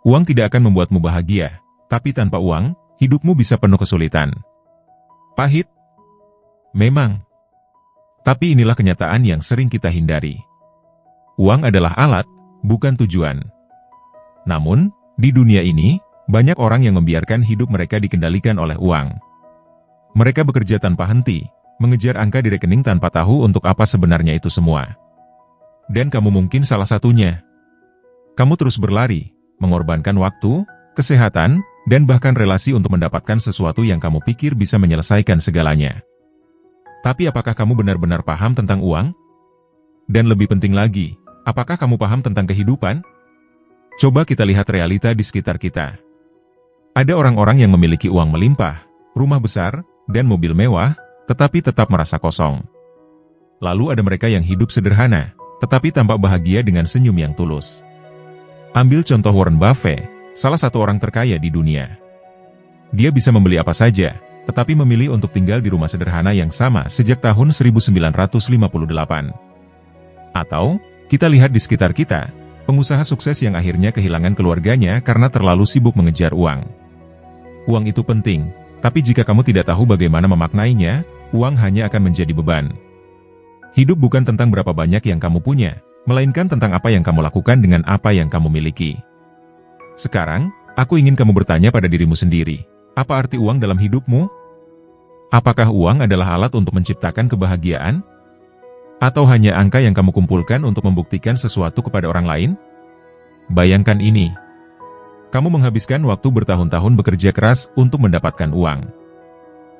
Uang tidak akan membuatmu bahagia, tapi tanpa uang, hidupmu bisa penuh kesulitan. Pahit? Memang. Tapi inilah kenyataan yang sering kita hindari. Uang adalah alat, bukan tujuan. Namun, di dunia ini, banyak orang yang membiarkan hidup mereka dikendalikan oleh uang. Mereka bekerja tanpa henti, mengejar angka di rekening tanpa tahu untuk apa sebenarnya itu semua. Dan kamu mungkin salah satunya. Kamu terus berlari, mengorbankan waktu, kesehatan, dan bahkan relasi untuk mendapatkan sesuatu yang kamu pikir bisa menyelesaikan segalanya. Tapi apakah kamu benar-benar paham tentang uang? Dan lebih penting lagi, apakah kamu paham tentang kehidupan? Coba kita lihat realita di sekitar kita. Ada orang-orang yang memiliki uang melimpah, rumah besar, dan mobil mewah, tetapi tetap merasa kosong. Lalu ada mereka yang hidup sederhana, tetapi tampak bahagia dengan senyum yang tulus. Ambil contoh Warren Buffett, salah satu orang terkaya di dunia. Dia bisa membeli apa saja, tetapi memilih untuk tinggal di rumah sederhana yang sama sejak tahun 1958. Atau, kita lihat di sekitar kita, pengusaha sukses yang akhirnya kehilangan keluarganya karena terlalu sibuk mengejar uang. Uang itu penting, tapi jika kamu tidak tahu bagaimana memaknainya, uang hanya akan menjadi beban. Hidup bukan tentang berapa banyak yang kamu punya, melainkan tentang apa yang kamu lakukan dengan apa yang kamu miliki. Sekarang, aku ingin kamu bertanya pada dirimu sendiri, apa arti uang dalam hidupmu? Apakah uang adalah alat untuk menciptakan kebahagiaan? Atau hanya angka yang kamu kumpulkan untuk membuktikan sesuatu kepada orang lain? Bayangkan ini. Kamu menghabiskan waktu bertahun-tahun bekerja keras untuk mendapatkan uang.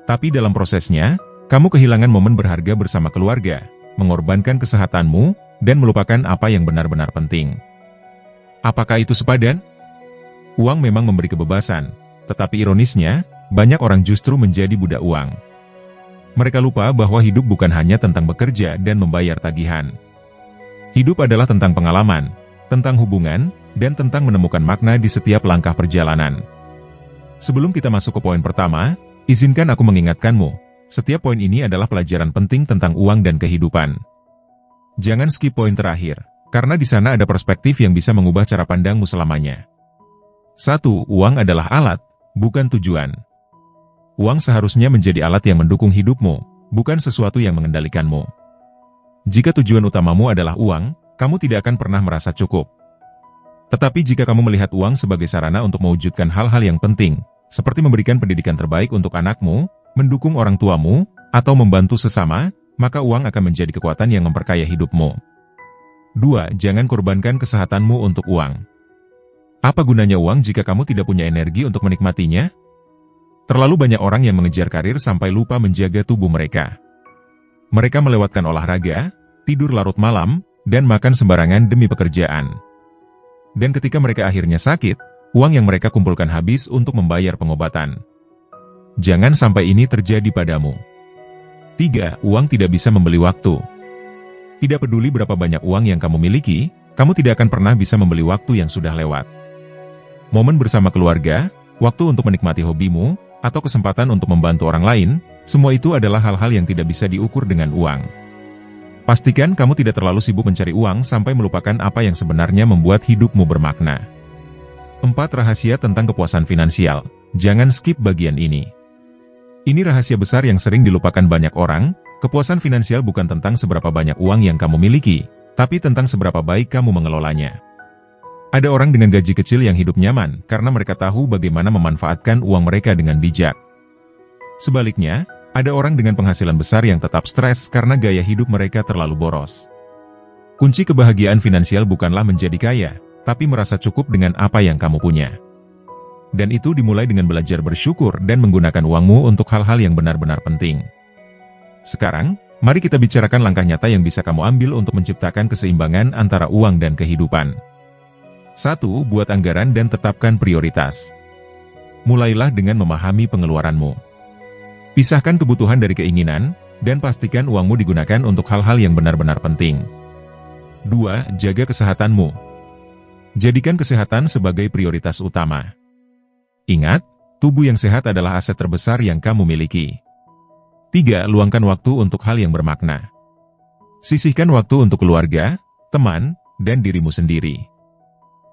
Tapi dalam prosesnya, kamu kehilangan momen berharga bersama keluarga, mengorbankan kesehatanmu, dan melupakan apa yang benar-benar penting. Apakah itu sepadan? Uang memang memberi kebebasan, tetapi ironisnya, banyak orang justru menjadi budak uang. Mereka lupa bahwa hidup bukan hanya tentang bekerja dan membayar tagihan. Hidup adalah tentang pengalaman, tentang hubungan, dan tentang menemukan makna di setiap langkah perjalanan. Sebelum kita masuk ke poin pertama, izinkan aku mengingatkanmu, setiap poin ini adalah pelajaran penting tentang uang dan kehidupan. Jangan skip poin terakhir, karena di sana ada perspektif yang bisa mengubah cara pandangmu selamanya. 1. Uang adalah alat, bukan tujuan. Uang seharusnya menjadi alat yang mendukung hidupmu, bukan sesuatu yang mengendalikanmu. Jika tujuan utamamu adalah uang, kamu tidak akan pernah merasa cukup. Tetapi jika kamu melihat uang sebagai sarana untuk mewujudkan hal-hal yang penting, seperti memberikan pendidikan terbaik untuk anakmu, mendukung orang tuamu, atau membantu sesama, maka uang akan menjadi kekuatan yang memperkaya hidupmu. 2. Jangan korbankan kesehatanmu untuk uang. Apa gunanya uang jika kamu tidak punya energi untuk menikmatinya? Terlalu banyak orang yang mengejar karir sampai lupa menjaga tubuh mereka. Mereka melewatkan olahraga, tidur larut malam, dan makan sembarangan demi pekerjaan. Dan ketika mereka akhirnya sakit, uang yang mereka kumpulkan habis untuk membayar pengobatan. Jangan sampai ini terjadi padamu. 3. Uang tidak bisa membeli waktu. Tidak peduli berapa banyak uang yang kamu miliki, kamu tidak akan pernah bisa membeli waktu yang sudah lewat. Momen bersama keluarga, waktu untuk menikmati hobimu, atau kesempatan untuk membantu orang lain, semua itu adalah hal-hal yang tidak bisa diukur dengan uang. Pastikan kamu tidak terlalu sibuk mencari uang sampai melupakan apa yang sebenarnya membuat hidupmu bermakna. 4. Rahasia tentang kepuasan finansial. Jangan skip bagian ini. Ini rahasia besar yang sering dilupakan banyak orang, kepuasan finansial bukan tentang seberapa banyak uang yang kamu miliki, tapi tentang seberapa baik kamu mengelolanya. Ada orang dengan gaji kecil yang hidup nyaman karena mereka tahu bagaimana memanfaatkan uang mereka dengan bijak. Sebaliknya, ada orang dengan penghasilan besar yang tetap stres karena gaya hidup mereka terlalu boros. Kunci kebahagiaan finansial bukanlah menjadi kaya, tapi merasa cukup dengan apa yang kamu punya. Dan itu dimulai dengan belajar bersyukur dan menggunakan uangmu untuk hal-hal yang benar-benar penting. Sekarang, mari kita bicarakan langkah nyata yang bisa kamu ambil untuk menciptakan keseimbangan antara uang dan kehidupan. 1. Buat anggaran dan tetapkan prioritas. Mulailah dengan memahami pengeluaranmu. Pisahkan kebutuhan dari keinginan, dan pastikan uangmu digunakan untuk hal-hal yang benar-benar penting. 2. Jaga kesehatanmu. Jadikan kesehatan sebagai prioritas utama. Ingat, tubuh yang sehat adalah aset terbesar yang kamu miliki. 3. Luangkan waktu untuk hal yang bermakna. Sisihkan waktu untuk keluarga, teman, dan dirimu sendiri.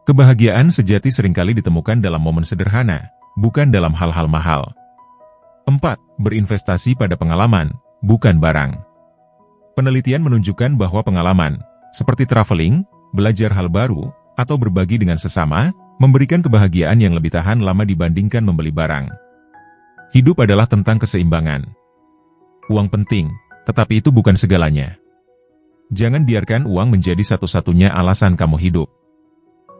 Kebahagiaan sejati seringkali ditemukan dalam momen sederhana, bukan dalam hal-hal mahal. 4. Berinvestasi pada pengalaman, bukan barang. Penelitian menunjukkan bahwa pengalaman, seperti traveling, belajar hal baru, atau berbagi dengan sesama, memberikan kebahagiaan yang lebih tahan lama dibandingkan membeli barang. Hidup adalah tentang keseimbangan. Uang penting, tetapi itu bukan segalanya. Jangan biarkan uang menjadi satu-satunya alasan kamu hidup.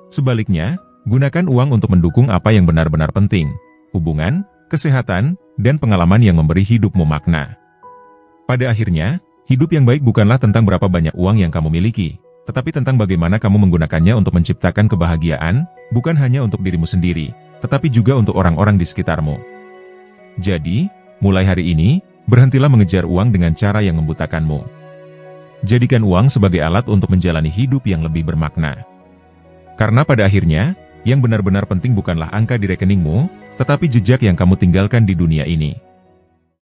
Sebaliknya, gunakan uang untuk mendukung apa yang benar-benar penting, hubungan, kesehatan, dan pengalaman yang memberi hidupmu makna. Pada akhirnya, hidup yang baik bukanlah tentang berapa banyak uang yang kamu miliki, tetapi tentang bagaimana kamu menggunakannya untuk menciptakan kebahagiaan, bukan hanya untuk dirimu sendiri, tetapi juga untuk orang-orang di sekitarmu. Jadi, mulai hari ini, berhentilah mengejar uang dengan cara yang membutakanmu. Jadikan uang sebagai alat untuk menjalani hidup yang lebih bermakna. Karena pada akhirnya, yang benar-benar penting bukanlah angka di rekeningmu, tetapi jejak yang kamu tinggalkan di dunia ini.